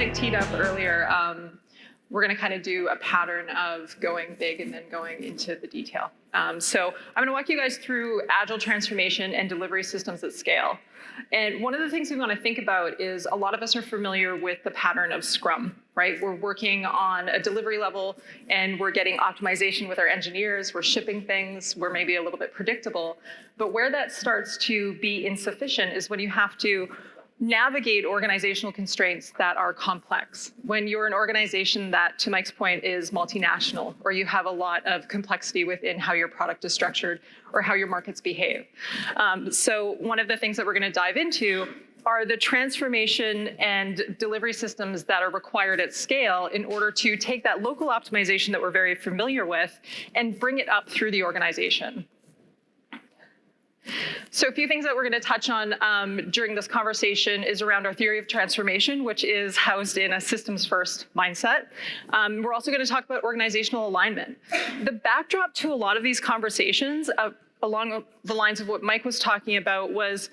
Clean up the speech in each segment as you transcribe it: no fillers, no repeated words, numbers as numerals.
I teed up earlier, we're going to kind of do a pattern of going big and then going into the detail. So I'm going to walk you guys through Agile transformation and delivery systems at scale. And one of the things we want to think about is a lot of us are familiar with the pattern of Scrum, right? We're working on a delivery level and we're getting optimization with our engineers, we're shipping things, we're maybe a little bit predictable. But where that starts to be insufficient is when you have to navigate organizational constraints that are complex. When you're an organization that, to Mike's point, is multinational, or you have a lot of complexity within how your product is structured or how your markets behave. So one of the things that we're going to dive into are the transformation and delivery systems that are required at scale in order to take that local optimization that we're very familiar with and bring it up through the organization. So a few things that we're going to touch on during this conversation is around our theory of transformation, which is housed in a systems-first mindset. We're also going to talk about organizational alignment. The backdrop to a lot of these conversations along the lines of what Mike was talking about was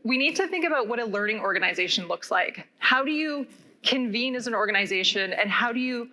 we need to think about what a learning organization looks like. How do you convene as an organization, and how do you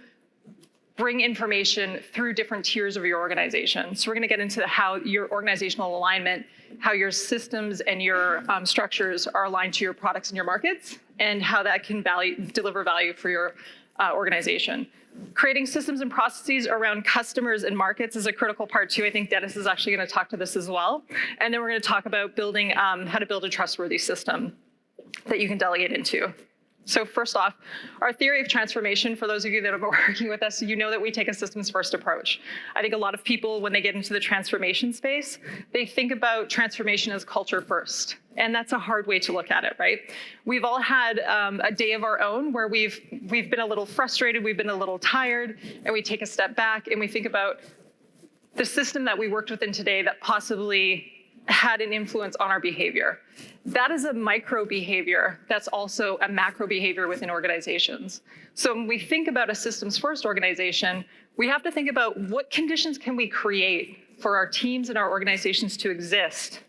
bring information through different tiers of your organization? So we're going to get into how your organizational alignment, how your systems and your structures are aligned to your products and your markets, and how that can deliver value for your organization. Creating systems and processes around customers and markets is a critical part too. I think Dennis is actually going to talk to this as well. And then we're going to talk about building how to build a trustworthy system that you can delegate into. So first off, our theory of transformation, for those of you that have been working with us, you know that we take a systems first approach. I think a lot of people, when they get into the transformation space, they think about transformation as culture first. And that's a hard way to look at it, right? We've all had a day of our own where we've been a little frustrated, we've been a little tired, and we take a step back and we think about the system that we worked within today that possibly had an influence on our behavior. That is a micro behavior that's also a macro behavior within organizations. So when we think about a systems first organization, we have to think about what conditions can we create for our teams and our organizations to exist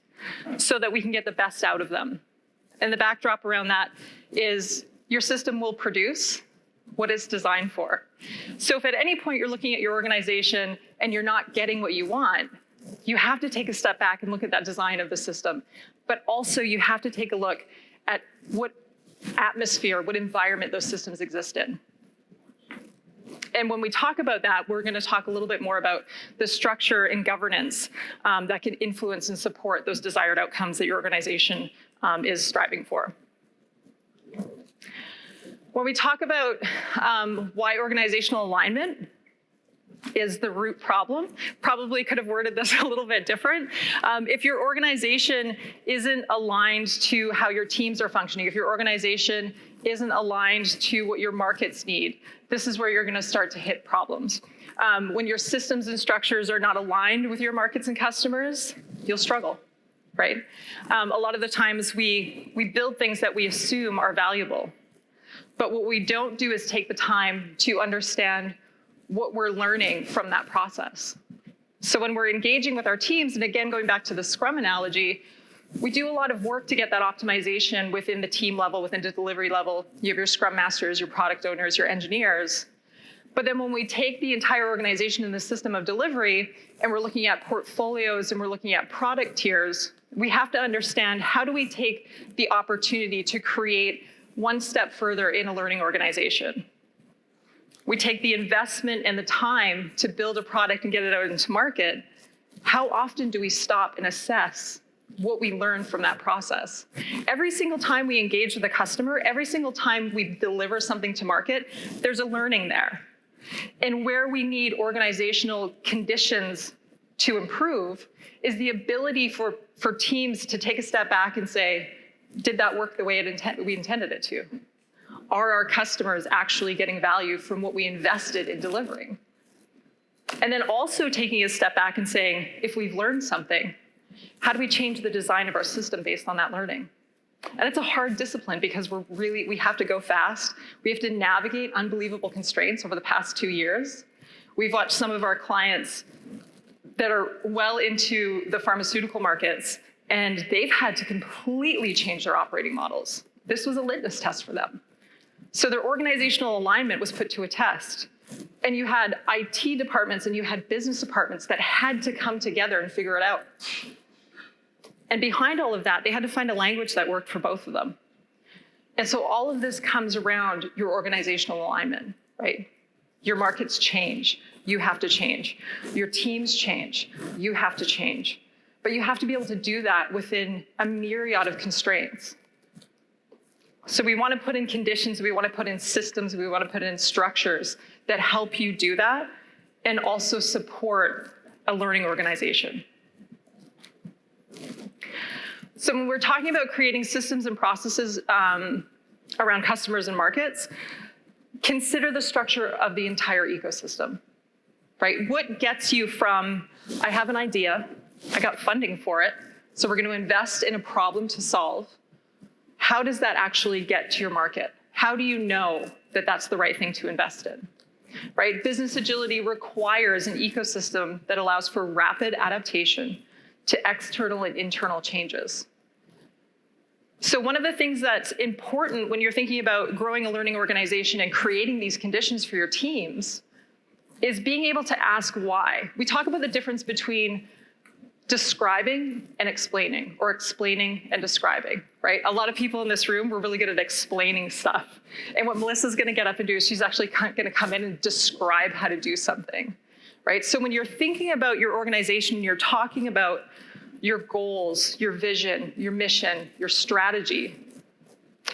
so that we can get the best out of them. And the backdrop around that is your system will produce what it's designed for. So if at any point you're looking at your organization and you're not getting what you want, you have to take a step back and look at that design of the system. But also you have to take a look at what atmosphere, what environment those systems exist in. And when we talk about that, we're going to talk a little bit more about the structure and governance that can influence and support those desired outcomes that your organization is striving for. When we talk about why organizational alignment is the root problem. Probably could have worded this a little bit different. If your organization isn't aligned to how your teams are functioning, if your organization isn't aligned to what your markets need, this is where you're going to start to hit problems. When your systems and structures are not aligned with your markets and customers, you'll struggle, right? A lot of the times we build things that we assume are valuable, but what we don't do is take the time to understand what we're learning from that process. So when we're engaging with our teams, and again, going back to the Scrum analogy, we do a lot of work to get that optimization within the team level, within the delivery level. You have your Scrum Masters, your product owners, your engineers. But then when we take the entire organization in the system of delivery, and we're looking at portfolios and we're looking at product tiers, we have to understand how do we take the opportunity to create one step further in a learning organization. We take the investment and the time to build a product and get it out into market. How often do we stop and assess what we learned from that process? Every single time we engage with a customer, every single time we deliver something to market, there's a learning there. And where we need organizational conditions to improve is the ability for teams to take a step back and say, did that work the way we intended it to? Are our customers actually getting value from what we invested in delivering? And then also taking a step back and saying, if we've learned something, how do we change the design of our system based on that learning? And it's a hard discipline because we have to go fast. We have to navigate unbelievable constraints over the past 2 years. We've watched some of our clients that are well into the pharmaceutical markets, and they've had to completely change their operating models. This was a litmus test for them. So their organizational alignment was put to a test. And you had IT departments and you had business departments that had to come together and figure it out. And behind all of that, they had to find a language that worked for both of them. And so all of this comes around your organizational alignment, right? Your markets change, you have to change. Your teams change, you have to change. But you have to be able to do that within a myriad of constraints. So we want to put in conditions, we want to put in systems, we want to put in structures that help you do that and also support a learning organization. So when we're talking about creating systems and processes around customers and markets, consider the structure of the entire ecosystem, right? What gets you from, I have an idea, I got funding for it, so we're going to invest in a problem to solve. How does that actually get to your market? How do you know that that's the right thing to invest in, right? Business agility requires an ecosystem that allows for rapid adaptation to external and internal changes. So one of the things that's important when you're thinking about growing a learning organization and creating these conditions for your teams is being able to ask why. We talk about the difference between describing and explaining, or explaining and describing, right? A lot of people in this room, we're really good at explaining stuff. And what Melissa's gonna get up and do is she's actually gonna come in and describe how to do something, right? So when you're thinking about your organization, you're talking about your goals, your vision, your mission, your strategy,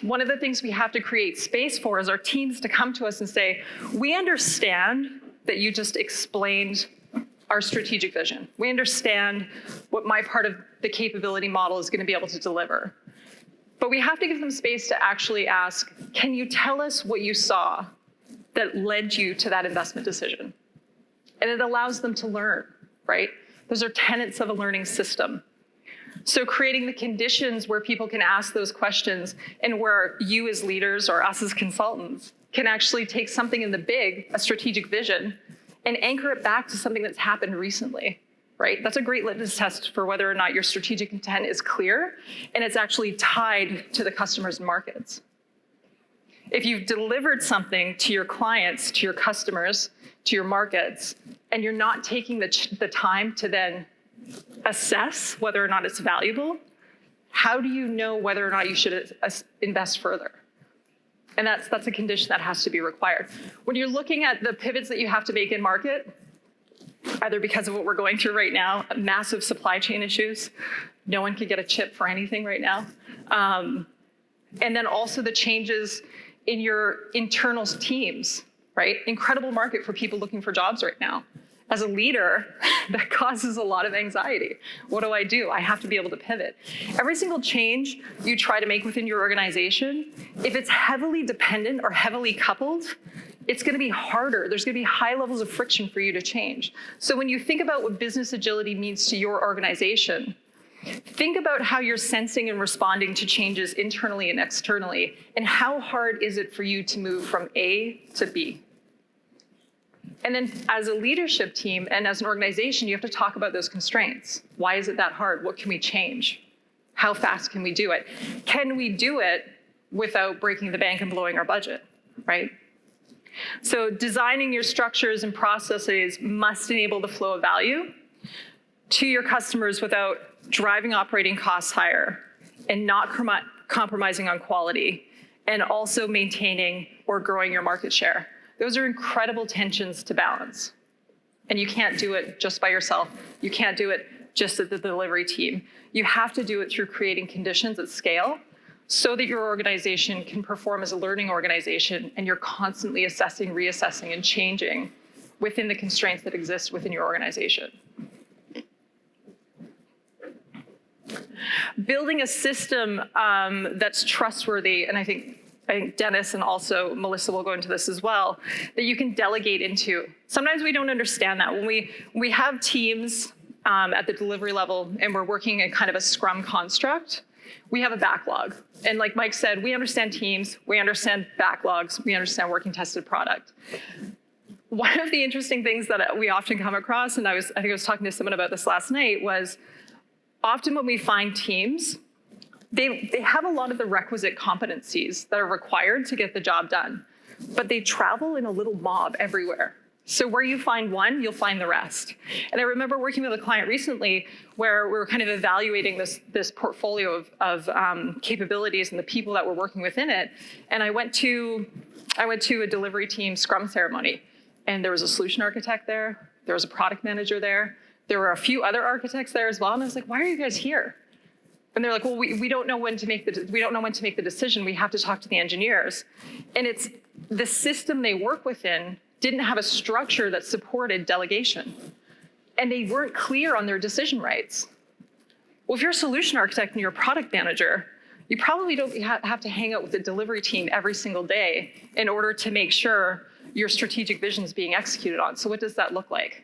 one of the things we have to create space for is our teams to come to us and say, we understand that you just explained our strategic vision. We understand what my part of the capability model is going to be able to deliver. But we have to give them space to actually ask, can you tell us what you saw that led you to that investment decision? And it allows them to learn, right? Those are tenets of a learning system. So creating the conditions where people can ask those questions and where you as leaders or us as consultants can actually take something in the big, a strategic vision, and anchor it back to something that's happened recently, right? That's a great litmus test for whether or not your strategic intent is clear and it's actually tied to the customers and markets. If you've delivered something to your clients, to your customers, to your markets, and you're not taking the time to then assess whether or not it's valuable, how do you know whether or not you should invest further? And that's a condition that has to be required. When you're looking at the pivots that you have to make in market, either because of what we're going through right now, massive supply chain issues, no one can get a chip for anything right now, and then also the changes in your internal teams, right? Incredible market for people looking for jobs right now. As a leader, that causes a lot of anxiety. What do? I have to be able to pivot. Every single change you try to make within your organization, if it's heavily dependent or heavily coupled, it's going to be harder. There's going to be high levels of friction for you to change. So when you think about what business agility means to your organization, think about how you're sensing and responding to changes internally and externally, and how hard is it for you to move from A to B? And then as a leadership team and as an organization, you have to talk about those constraints. Why is it that hard? What can we change? How fast can we do it? Can we do it without breaking the bank and blowing our budget, right? So designing your structures and processes must enable the flow of value to your customers without driving operating costs higher and not compromising on quality, and also maintaining or growing your market share. Those are incredible tensions to balance. And you can't do it just by yourself. You can't do it just at the delivery team. You have to do it through creating conditions at scale so that your organization can perform as a learning organization, and you're constantly assessing, reassessing, and changing within the constraints that exist within your organization. Building a system that's trustworthy, and I think Dennis and also Melissa will go into this as well, that you can delegate into. Sometimes we don't understand that. When we have teams at the delivery level and we're working in kind of a Scrum construct, we have a backlog. And like Mike said, we understand teams, we understand backlogs, we understand working tested product. One of the interesting things that we often come across, and I think I was talking to someone about this last night, was often when we find teams, they have a lot of the requisite competencies that are required to get the job done, but they travel in a little mob everywhere. So where you find one, you'll find the rest. And I remember working with a client recently where we were kind of evaluating this portfolio of capabilities and the people that were working within it. And I went to a delivery team scrum ceremony, and there was a solution architect there. There was a product manager there. There were a few other architects there as well. And I was like, why are you guys here? And they're like, well, we don't know when to make the decision. We have to talk to the engineers. And it's the system they work within didn't have a structure that supported delegation. And they weren't clear on their decision rights. Well, if you're a solution architect and you're a product manager, you probably don't have to hang out with the delivery team every single day in order to make sure your strategic vision is being executed on. So what does that look like?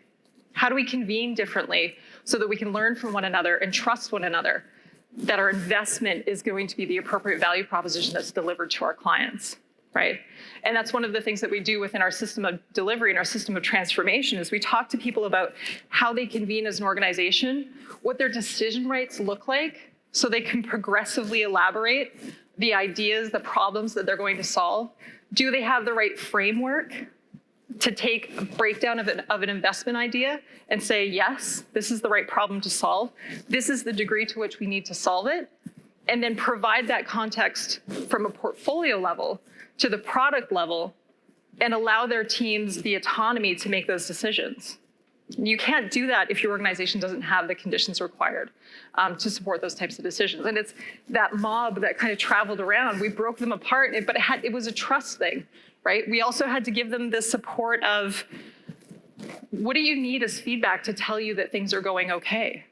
How do we convene differently so that we can learn from one another and trust one another, that our investment is going to be the appropriate value proposition that's delivered to our clients, right? And that's one of the things that we do within our system of delivery and our system of transformation is we talk to people about how they convene as an organization, what their decision rights look like, so they can progressively elaborate the ideas, the problems that they're going to solve. Do they have the right framework to take a breakdown of an investment idea and say, yes, this is the right problem to solve. This is the degree to which we need to solve it. And then provide that context from a portfolio level to the product level and allow their teams the autonomy to make those decisions. You can't do that if your organization doesn't have the conditions required to support those types of decisions. And it's that mob that kind of traveled around. We broke them apart, but it was a trust thing, right? We also had to give them the support of, what do you need as feedback to tell you that things are going okay,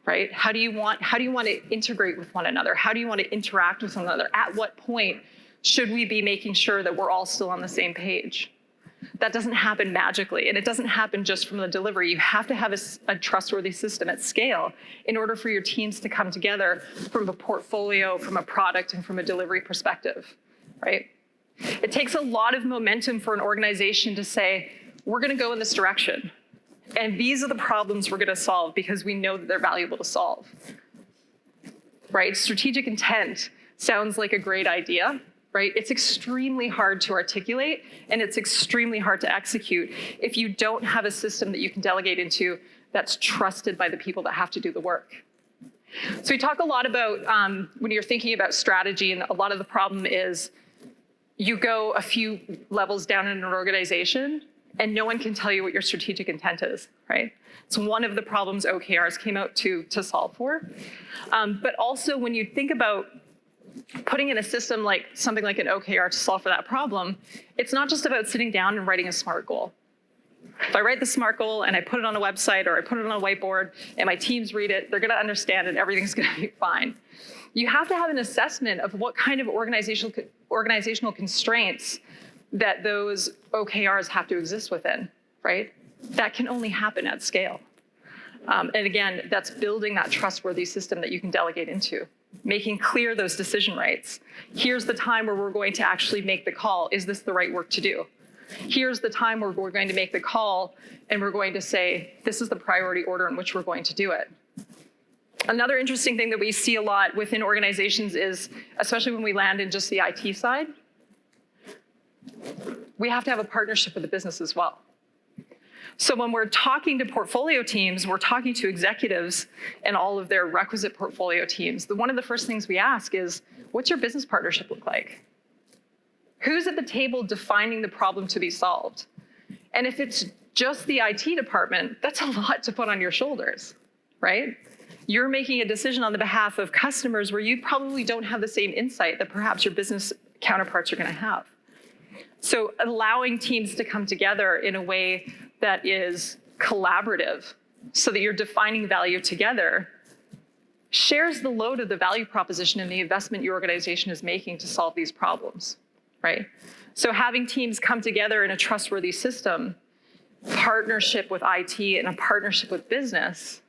right? How do you want to integrate with one another? How do you want to interact with one another? At what point should we be making sure that we're all still on the same page? That doesn't happen magically, and it doesn't happen just from the delivery. You have to have a trustworthy system at scale in order for your teams to come together from a portfolio, from a product, and from a delivery perspective, right? It takes a lot of momentum for an organization to say, we're going to go in this direction, and these are the problems we're going to solve because we know that they're valuable to solve, right? Strategic intent sounds like a great idea, right? It's extremely hard to articulate, and it's extremely hard to execute if you don't have a system that you can delegate into that's trusted by the people that have to do the work. So we talk a lot about when you're thinking about strategy, and a lot of the problem is you go a few levels down in an organization and no one can tell you what your strategic intent is, right? It's one of the problems OKRs came out to solve for. But also when you think about putting in a system like something like an OKR to solve for that problem, it's not just about sitting down and writing a SMART goal. If I write the SMART goal and I put it on a website or I put it on a whiteboard and my teams read it, they're going to understand it, everything's going to be fine. You have to have an assessment of what kind of organizational constraints that those OKRs have to exist within, right? That can only happen at scale. And again, that's building that trustworthy system that you can delegate into, making clear those decision rights. Here's the time where we're going to actually make the call. Is this the right work to do? Here's the time where we're going to make the call and we're going to say, this is the priority order in which we're going to do it. Another interesting thing that we see a lot within organizations is, especially when we land in just the IT side, we have to have a partnership with the business as well. So when we're talking to portfolio teams, we're talking to executives and all of their requisite portfolio teams. One of the first things we ask is, what's your business partnership look like? Who's at the table defining the problem to be solved? And if it's just the IT department, that's a lot to put on your shoulders, right? You're making a decision on the behalf of customers where you probably don't have the same insight that perhaps your business counterparts are going to have. So allowing teams to come together in a way that is collaborative so that you're defining value together shares the load of the value proposition and the investment your organization is making to solve these problems, right? So having teams come together in a trustworthy system, partnership with IT and a partnership with business,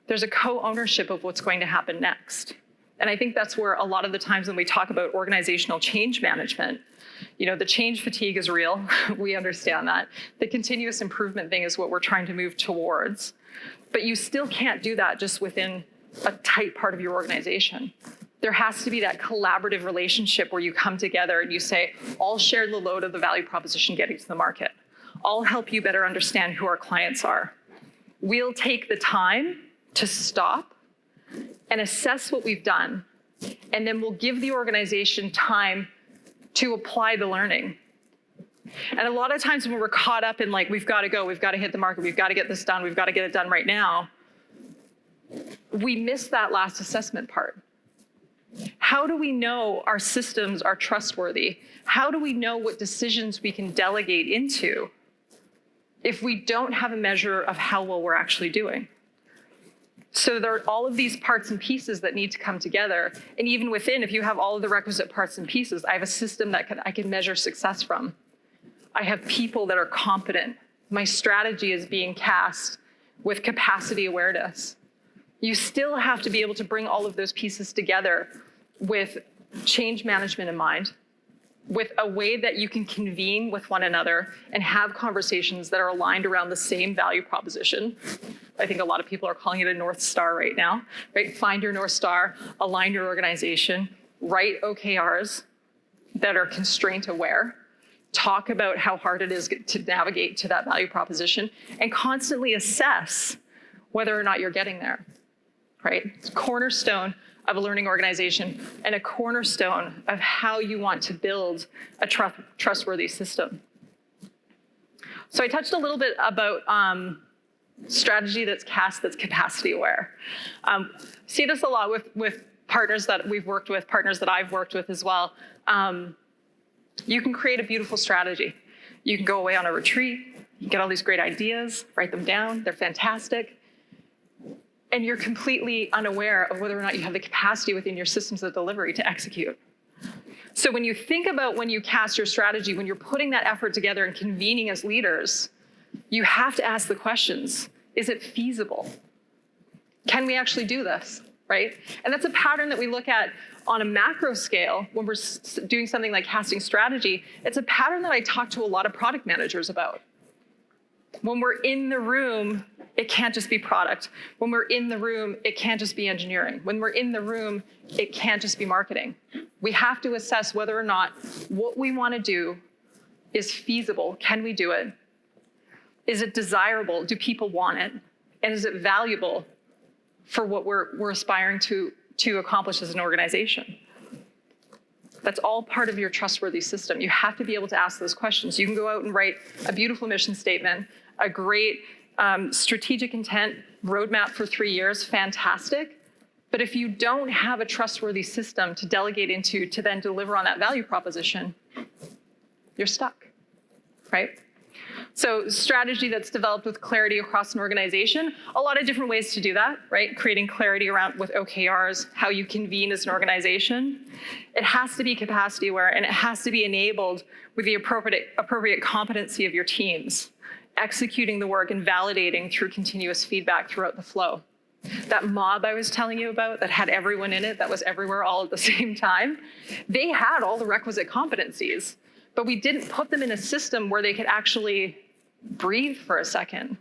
there's a co-ownership of what's going to happen next. And I think that's where a lot of the times when we talk about organizational change management, the change fatigue is real. We understand that. The continuous improvement thing is what we're trying to move towards. But you still can't do that just within a tight part of your organization, There has to be that collaborative relationship where you come together and you say, I'll share the load of the value proposition getting to the market. I'll help you better understand who our clients are. We'll take the time to stop and assess what we've done, and then we'll give the organization time to apply the learning. And a lot of times when we're caught up in like, we've got to go, we've got to hit the market, we've got to get this done, we've got to get it done right now, we miss that last assessment part. How do we know our systems are trustworthy? How do we know what decisions we can delegate into if we don't have a measure of how well we're actually doing? So there are all of these parts and pieces that need to come together. And even within, if you have all of the requisite parts and pieces, I have a system that I can measure success from. I have people that are competent. My strategy is being cast with capacity awareness. You still have to be able to bring all of those pieces together with change management in mind, with a way that you can convene with one another and have conversations that are aligned around the same value proposition. I think a lot of people are calling it a North Star right now, right? Find your North Star, align your organization, write OKRs that are constraint aware, talk about how hard it is to navigate to that value proposition, and constantly assess whether or not you're getting there, right? It's a cornerstone of a learning organization and a cornerstone of how you want to build a trustworthy system. So I touched a little bit about strategy that's capacity aware. See this a lot with partners that we've worked with, partners that I've worked with as well. You can create a beautiful strategy. You can go away on a retreat, you get all these great ideas, write them down, they're fantastic. And you're completely unaware of whether or not you have the capacity within your systems of delivery to execute. So when you think about when you cast your strategy, when you're putting that effort together and convening as leaders, you have to ask the questions. Is it feasible? Can we actually do this, right? And that's a pattern that we look at on a macro scale when we're doing something like casting strategy. It's a pattern that I talk to a lot of product managers about. When we're in the room, it can't just be product. When we're in the room, it can't just be engineering. When we're in the room, it can't just be marketing. We have to assess whether or not what we want to do is feasible. Can we do it? Is it desirable? Do people want it? And is it valuable for what we're aspiring to accomplish as an organization? That's all part of your trustworthy system. You have to be able to ask those questions. You can go out and write a beautiful mission statement, a great strategic intent roadmap for 3 years, fantastic. But if you don't have a trustworthy system to delegate into to then deliver on that value proposition, you're stuck, right? So strategy that's developed with clarity across an organization, a lot of different ways to do that, right? Creating clarity around with OKRs, how you convene as an organization. It has to be capacity aware, and it has to be enabled with the appropriate competency of your teams, executing the work and validating through continuous feedback throughout the flow. That mob I was telling you about that had everyone in it, that was everywhere all at the same time, they had all the requisite competencies, but we didn't put them in a system where they could actually breathe for a second,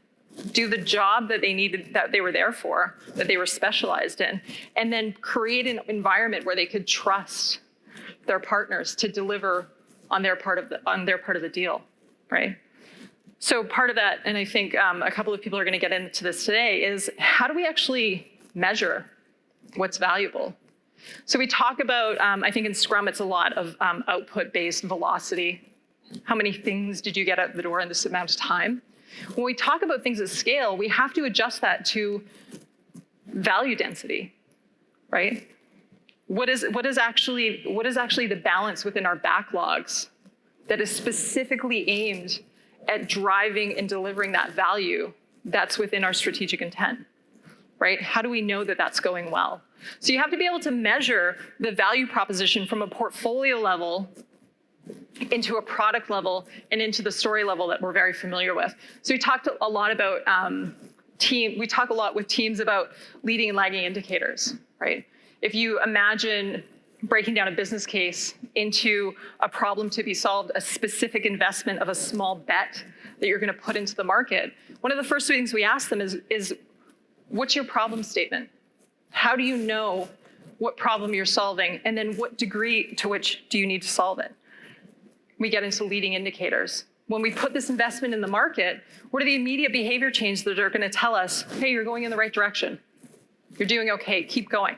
do the job that they needed, that they were there for, that they were specialized in, and then create an environment where they could trust their partners to deliver on their part of the deal, right? So part of that, and I think a couple of people are going to get into this today, is how do we actually measure what's valuable? So we talk about, I think in Scrum, it's a lot of output-based velocity. How many things did you get out the door in this amount of time? When we talk about things at scale, we have to adjust that to value density, right? What is actually the balance within our backlogs that is specifically aimed at driving and delivering that value that's within our strategic intent, right? How do we know that that's going well? So you have to be able to measure the value proposition from a portfolio level into a product level and into the story level that we're very familiar with. So we talked a lot about we talk a lot with teams about leading and lagging indicators, right? If you imagine breaking down a business case into a problem to be solved, a specific investment of a small bet that you're going to put into the market, one of the first things we ask them is what's your problem statement? How do you know what problem you're solving, and then what degree to which do you need to solve it. We get into leading indicators. When we put this investment in the market, what are the immediate behavior changes that are going to tell us, hey, you're going in the right direction. You're doing okay, keep going.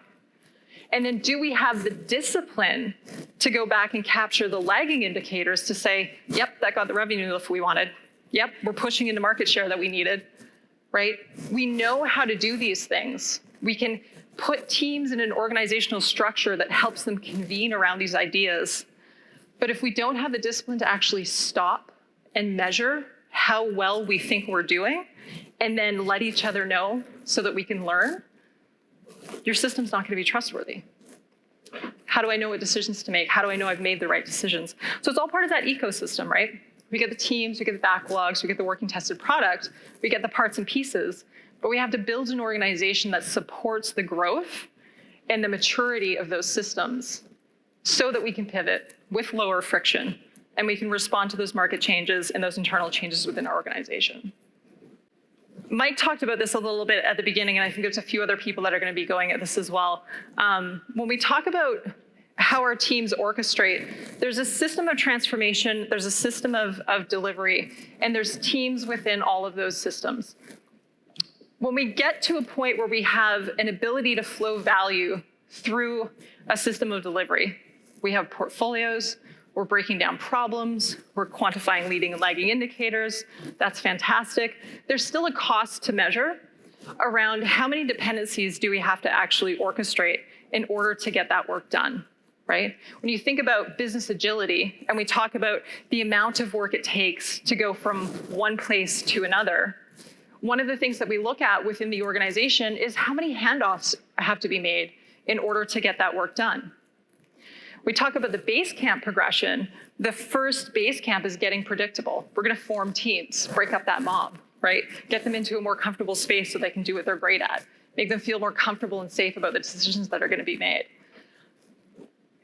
And then do we have the discipline to go back and capture the lagging indicators to say, yep, that got the revenue lift we wanted. Yep, we're pushing into market share that we needed, right? We know how to do these things. We can put teams in an organizational structure that helps them convene around these ideas. But if we don't have the discipline to actually stop and measure how well we think we're doing, and then let each other know so that we can learn, your system's not going to be trustworthy. How do I know what decisions to make? How do I know I've made the right decisions? So it's all part of that ecosystem, right? We get the teams, we get the backlogs, we get the working tested product, we get the parts and pieces, but we have to build an organization that supports the growth and the maturity of those systems so that we can pivot with lower friction and we can respond to those market changes and those internal changes within our organization. Mike talked about this a little bit at the beginning, and I think there's a few other people that are going to be going at this as well. When we talk about how our teams orchestrate, there's a system of transformation, there's a system of delivery, and there's teams within all of those systems. When we get to a point where we have an ability to flow value through a system of delivery, we have portfolios, we're breaking down problems, we're quantifying leading and lagging indicators. That's fantastic. There's still a cost to measure around how many dependencies do we have to actually orchestrate in order to get that work done, right? When you think about business agility and we talk about the amount of work it takes to go from one place to another, one of the things that we look at within the organization is how many handoffs have to be made in order to get that work done. We talk about the base camp progression. The first base camp is getting predictable. We're going to form teams, break up that mob, right? Get them into a more comfortable space so they can do what they're great at. Make them feel more comfortable and safe about the decisions that are going to be made.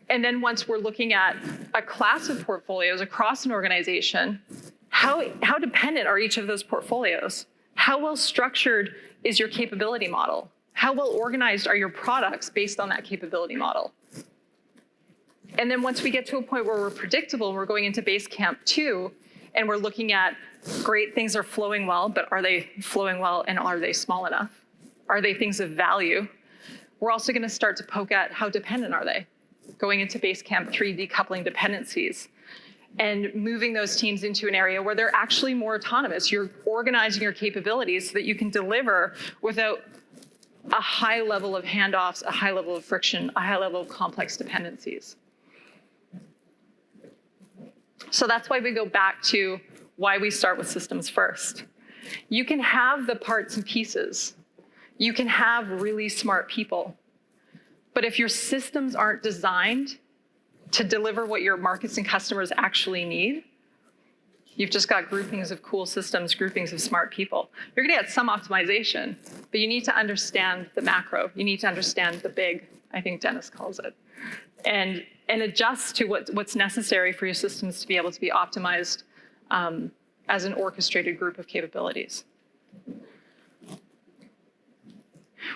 And then once we're looking at a class of portfolios across an organization, how dependent are each of those portfolios? How well structured is your capability model? How well organized are your products based on that capability model? And then once we get to a point where we're predictable, we're going into base camp 2, and we're looking at, great, things are flowing well, but are they flowing well and are they small enough? Are they things of value? We're also going to start to poke at how dependent are they? Going into base camp 3, decoupling dependencies and moving those teams into an area where they're actually more autonomous. You're organizing your capabilities so that you can deliver without a high level of handoffs, a high level of friction, a high level of complex dependencies. So that's why we go back to why we start with systems first. You can have the parts and pieces. You can have really smart people. But if your systems aren't designed to deliver what your markets and customers actually need, you've just got groupings of cool systems, groupings of smart people. You're going to get some optimization, but you need to understand the macro. You need to understand the big, I think Dennis calls it, and adjust to what's necessary for your systems to be able to be optimized as an orchestrated group of capabilities.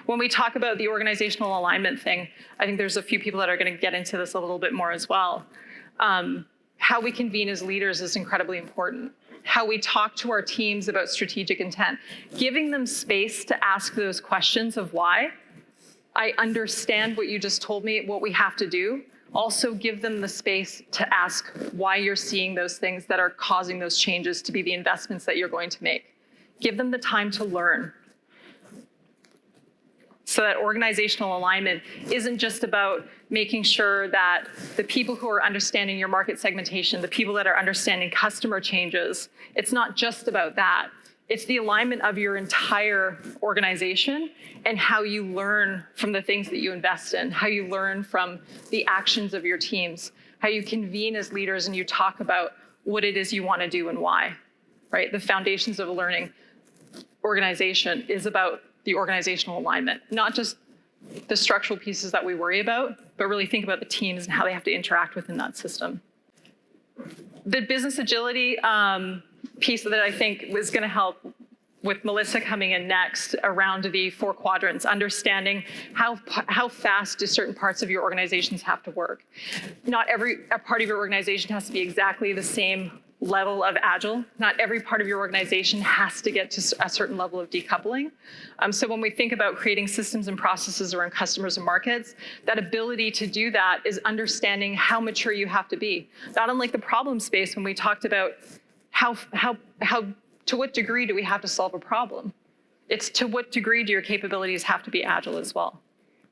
When we talk about the organizational alignment thing, I think there's a few people that are going to get into this a little bit more as well. How we convene as leaders is incredibly important. How we talk to our teams about strategic intent, giving them space to ask those questions of why. I understand what you just told me, what we have to do. Also give them the space to ask why you're seeing those things that are causing those changes to be the investments that you're going to make. Give them the time to learn. So that organizational alignment isn't just about making sure that the people who are understanding your market segmentation, the people that are understanding customer changes, it's not just about that. It's the alignment of your entire organization and how you learn from the things that you invest in, how you learn from the actions of your teams, how you convene as leaders and you talk about what it is you want to do and why, right? The foundations of a learning organization is about the organizational alignment, not just the structural pieces that we worry about, but really think about the teams and how they have to interact within that system. The business agility piece that I think was going to help with Melissa coming in next around the 4 quadrants, understanding how fast do certain parts of your organizations have to work. Not every part of your organization has to be exactly the same level of Agile. Not every part of your organization has to get to a certain level of decoupling. So when we think about creating systems and processes around customers and markets, that ability to do that is understanding how mature you have to be. Not unlike the problem space when we talked about how to what degree do we have to solve a problem? It's to what degree do your capabilities have to be Agile as well,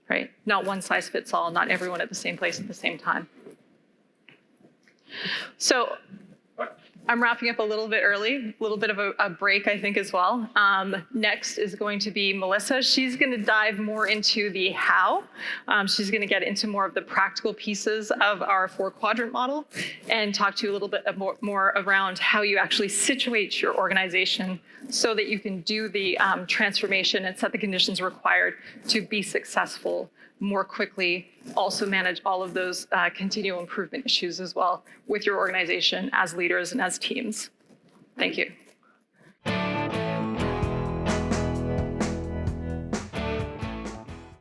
right? Not one size fits all, not everyone at the same place at the same time. So I'm wrapping up a little bit early, a little bit of a break, I think, as well. Next is going to be Melissa. She's going to dive more into the how. She's going to get into more of the practical pieces of our 4-quadrant model and talk to you a little bit more around how you actually situate your organization so that you can do the transformation and set the conditions required to be successful more quickly, also manage all of those continual improvement issues as well with your organization as leaders and as teams. Thank you.